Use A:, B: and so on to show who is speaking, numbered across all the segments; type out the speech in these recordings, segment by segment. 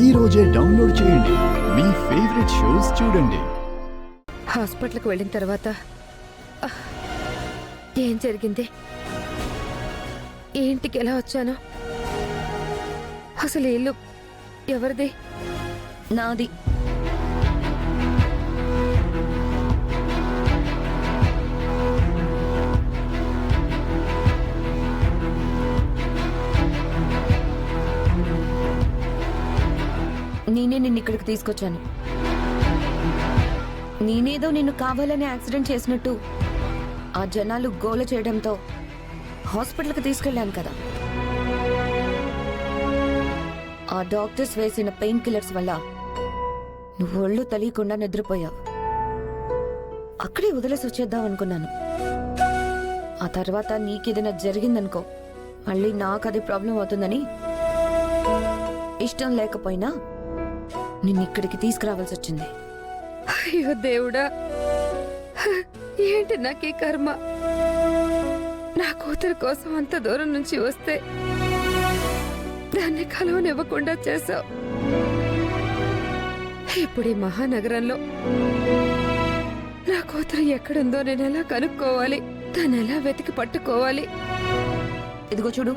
A: ఈ రోజే డౌన్లోడ్ చేయండి. మీ ఫేవరెట్ షోస్ చూడండి.
B: హాస్పిటల్కి వెళ్ళిన తర్వాత ఏం జరిగింది, ఇంటికి ఎలా వచ్చాను, అసలు ఇల్లు ఎవరిది?
C: నాది. నేనే నిన్ను ఇక్కడికి తీసుకొచ్చాను. నేనేదో నిన్ను కావాలని యాక్సిడెంట్ చేసినట్టు ఆ జనాలు గోల చేయడంతో హాస్పిటల్కి తీసుకెళ్ళాను కదా. ఆ డాక్టర్స్ వేసిన పెయిన్ కిల్లర్స్ వల్ల నువ్వు ఒళ్ళు తెలియకుండా నిద్రపోయావు. అక్కడే వదిలేసి వచ్చేద్దాం అనుకున్నాను. ఆ తర్వాత నీకేదైనా జరిగిందనుకో, మళ్ళీ నాకు అది ప్రాబ్లం అవుతుందని ఇష్టం లేకపోయినా నిన్ను ఇక్కడికి తీసుకురావాల్సి వచ్చింది.
B: అయ్యో దేవుడా, ఏంటి నాకు ఈ కర్మ? నా కూతురు కోసం అంత దూరం నుంచి వస్తే దాన్ని కలవనివ్వకుండా చేశావు. ఇప్పుడు ఈ మహానగరంలో నా కూతురు ఎక్కడుందో నేను ఎలా కనుక్కోవాలి, దాన్ని ఎలా వెతికి పట్టుకోవాలి?
C: ఇదిగో చూడు,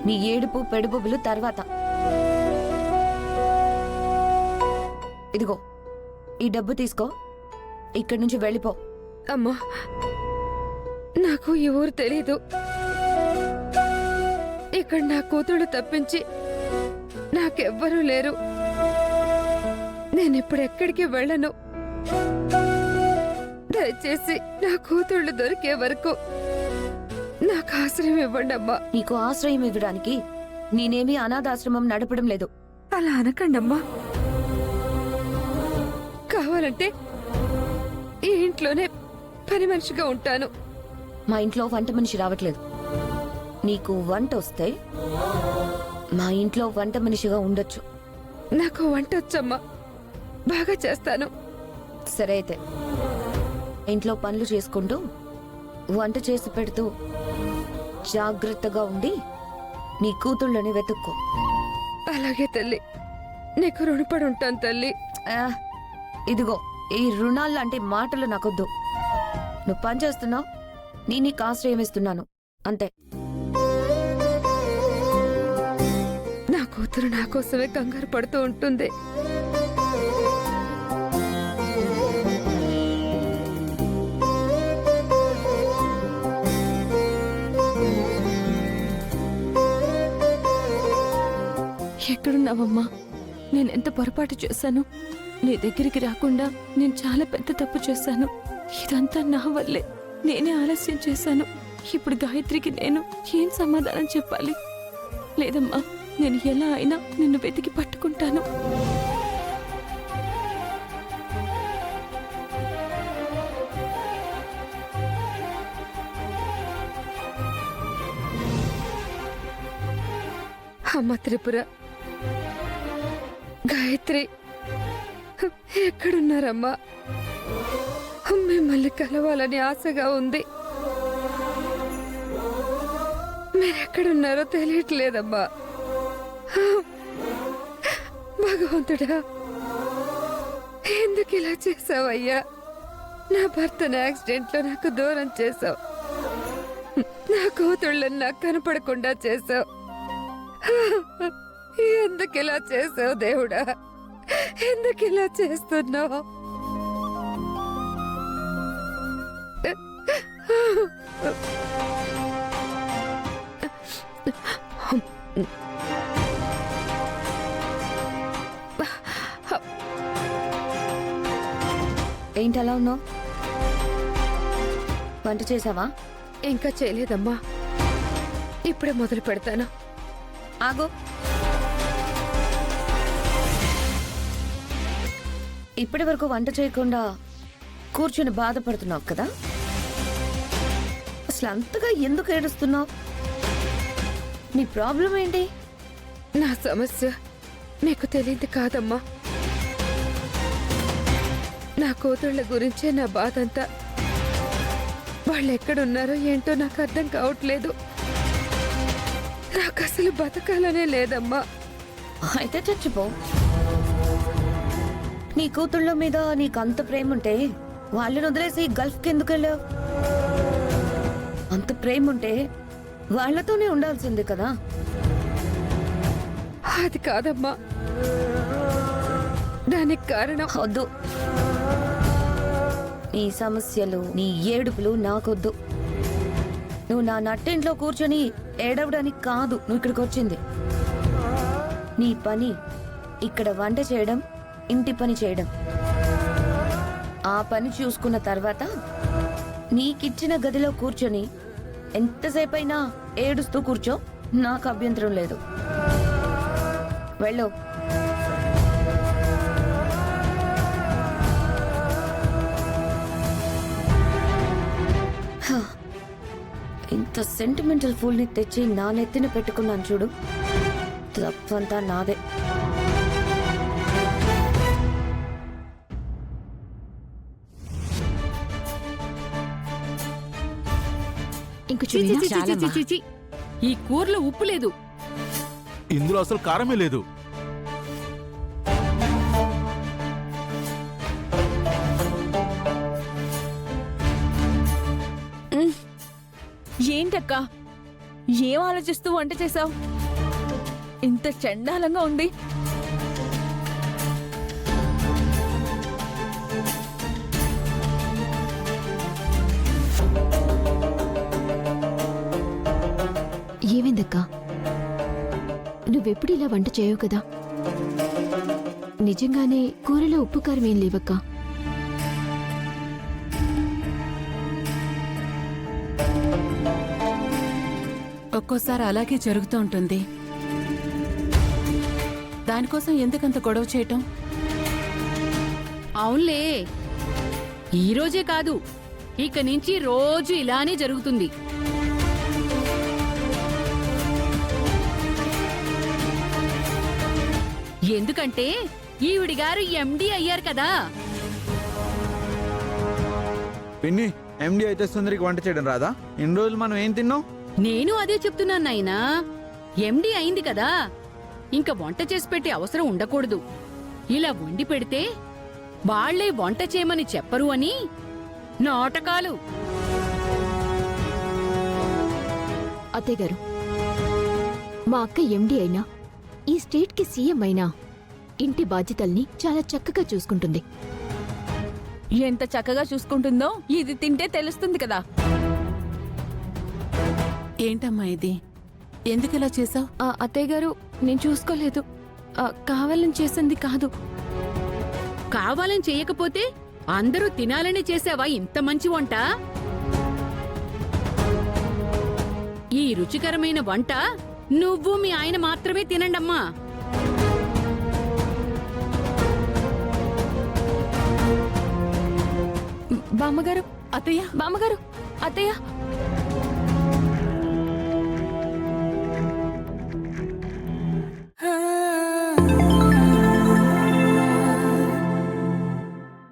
C: నీ ఏడుపు పెడుపులు తర్వాత. ఇదిగో ఈ డబ్బు తీసుకో, ఇక్కడి నుంచి వెళ్ళిపో.
B: అమ్మా, నాకు ఈ ఊరు తెలీదు. ఇక్కడ నా కూతురు తప్పించి నాకెవ్వరూ లేరు. నేనిప్పుడు ఎక్కడికి వెళ్ళను. దయచేసి నా కూతుళ్ళు దొరికే వరకు నాకు ఆశ్రయం ఇవ్వండి అమ్మా.
C: నీకు ఆశ్రయం ఇవ్వడానికి నేనేమీ అనాథాశ్రమం నడపడం లేదు.
B: అలా అనకండి అమ్మా. కావాలంటే ఈ ఇంట్లోనే పని మనిషిగా ఉంటాను.
C: మా ఇంట్లో వంట మనిషి రావట్లేదు. నీకు వంట వస్తే మా ఇంట్లో వంట మనిషిగా ఉండొచ్చు.
B: నాకు వంట వచ్చమ్మా, బాగా చేస్తాను.
C: సరే అయితే ఇంట్లో పనులు చేసుకుంటూ వంట చేసి పెడుతూ జాగ్రత్తగా ఉండి నీ కూతుళ్ళని వెతుక్కో.
B: అలాగే తల్లి, నీకు రుణపడి ఉంటాను తల్లి.
C: ఇదిగో ఈ రుణాలు లాంటి మాటలు నాకొద్దు. నువ్వు పని చేస్తున్నావు, నీ నీకు ఆశ్రయం ఇస్తున్నాను అంతే.
B: నా కూతురు నా కోసమే కంగారు పడుతూ ఉంటుంది.
D: ఎక్కడున్నావమ్మా? నేనెంత పొరపాటు చేశాను. నీ దగ్గరికి రాకుండా నేను చాలా పెద్ద తప్పు చేశాను. ఇదంతా నా వల్లే. నేనే ఆలస్యం చేశాను. ఇప్పుడు గాయత్రికి నేను ఏం సమాధానం చెప్పాలి? లేదమ్మా, నేను ఎలా అయినా నిన్ను వెతికి పట్టుకుంటాను.
B: అమ్మ త్రిపుర, గాయత్రి ఎక్కడున్నారమ్మా? మిమ్మల్ని కలవాలని ఆశగా ఉంది. మీరెక్కడున్నారో తెలియట్లేదమ్మా. భగవంతుడా, ఎందుకు ఇలా చేసావయ్యా? నా భర్తను యాక్సిడెంట్లో నాకు దూరం చేసావు. నా కూతుళ్ళని నాకు కనపడకుండా చేసావు. ఎందుకు ఇలా చేసావు దేవుడా? ఎందుకు ఇలా చేస్తున్నావు?
C: ఏంటి అలా ఉన్నావు? వంట చేసావా?
B: ఇంకా చేయలేదమ్మా, ఇప్పుడే మొదలు పెడతాను.
C: ఆగు. ఇప్పటి వరకు వంట చేయకుండా కూర్చుని బాధపడుతున్నావు కదా? అసలు అంతగా ఎందుకు ఏడుస్తున్నావు? నీ ప్రాబ్లం ఏంటి?
B: నా సమస్య మీకు తెలియదు కాదమ్మా. నా కూతుళ్ళ గురించే నా బాధంతా. వాళ్ళు ఎక్కడున్నారో ఏంటో నాకు అర్థం కావట్లేదు. నాకు అసలు బతకాలనే లేదమ్మా.
C: అయితే చచ్చిపో. నీ కూతుళ్ళ మీద నీకు అంత ప్రేమ ఉంటే వాళ్ళని వదిలేసి గల్ఫ్కి ఎందుకు వెళ్ళావు? అంత ప్రేమ ఉంటే వాళ్ళతోనే ఉండాల్సింది కదా.
B: అది కాదమ్మా, దానికి కారణం
C: వద్దు, నీ సమస్యలు నీ ఏడుపులు నాకొద్దు. నువ్వు నా నట్టింట్లో కూర్చొని ఏడవడానికి కాదు నువ్వు ఇక్కడికి వచ్చింది. నీ పని ఇక్కడ వంట చేయడం, ఇంటి పని చేయడం. ఆ పని చూసుకున్న తర్వాత నీకిచ్చిన గదిలో కూర్చొని ఎంతసేపైనా ఏడుస్తూ కూర్చో, నాకు అభ్యంతరం లేదు. వెళ్ళు. ఇంత సెంటిమెంటల్ ఫుల్ ని తెచ్చి నా నెత్తిన పెట్టుకున్నాను చూడు, తప్పంతా నాదే.
D: ఇంకొంచెం
E: ఈ కూరలో ఉప్పు లేదు.
F: ఇందులో అసలు కారమే లేదు.
D: ఏంటక్క, ఏం ఆలోచిస్తూ వంట చేసావు? ఇంత చండాలంగా ఉంది.
G: ఏమైందక్కా? నువ్వెప్పుడు ఇలా వంట చేయవు కదా. నిజంగానే కూరలో ఉప్పు కారం ఏం లేవక్కా.
E: ఒక్కోసారి అలాగే జరుగుతూ ఉంటుంది. దానికోసం ఎందుకంత గొడవ చేయటం? అవునులే, ఈ రోజే కాదు, ఇక నుంచి రోజు ఇలానే జరుగుతుంది. ఎందుకంటే ఈవిడి గారు ఎండి అయ్యారు కదా.
H: పిన్ని, ఎండి అయితే సుందరికి వంట చేయడం రాదా? ఇన్ని రోజులు మనం ఏం తిన్నాం?
E: నేను అదే చెప్తున్నాను నాయనా, ఎండి అయింది కదా, ఇంకా వంట చేసి పెట్టే అవసరం ఉండకూడదు. ఇలా వండి పెడితే వాళ్లే వంట చేయమని చెప్పరు అని నాటకాలు.
G: అత్తయ్య గారు, మా అక్క ఎండి అయినా, ఈ స్టేట్కి సీఎం అయినా ఇంటి బాధ్యతల్ని చాలా చక్కగా చూసుకుంటుంది.
D: ఎంత చక్కగా చూసుకుంటుందో ఇది తింటే తెలుస్తుంది కదా.
E: ఏంటమ్మా ఇది? ఎందుకిలా చేసావు?
D: అత్తయ్య గారు, నేను చూసుకోలేదు. కావాలని చేసింది కాదు.
E: కావాలని చేయకపోతే అందరూ తినాలని చేసావా ఇంత మంచి వంట? ఈ రుచికరమైన వంట నువ్వు మీ ఆయన మాత్రమే తినండమ్మా.
D: బామ్మగారు,
E: అత్తయ్య,
D: బామ్మగారు, అత్తయ్య,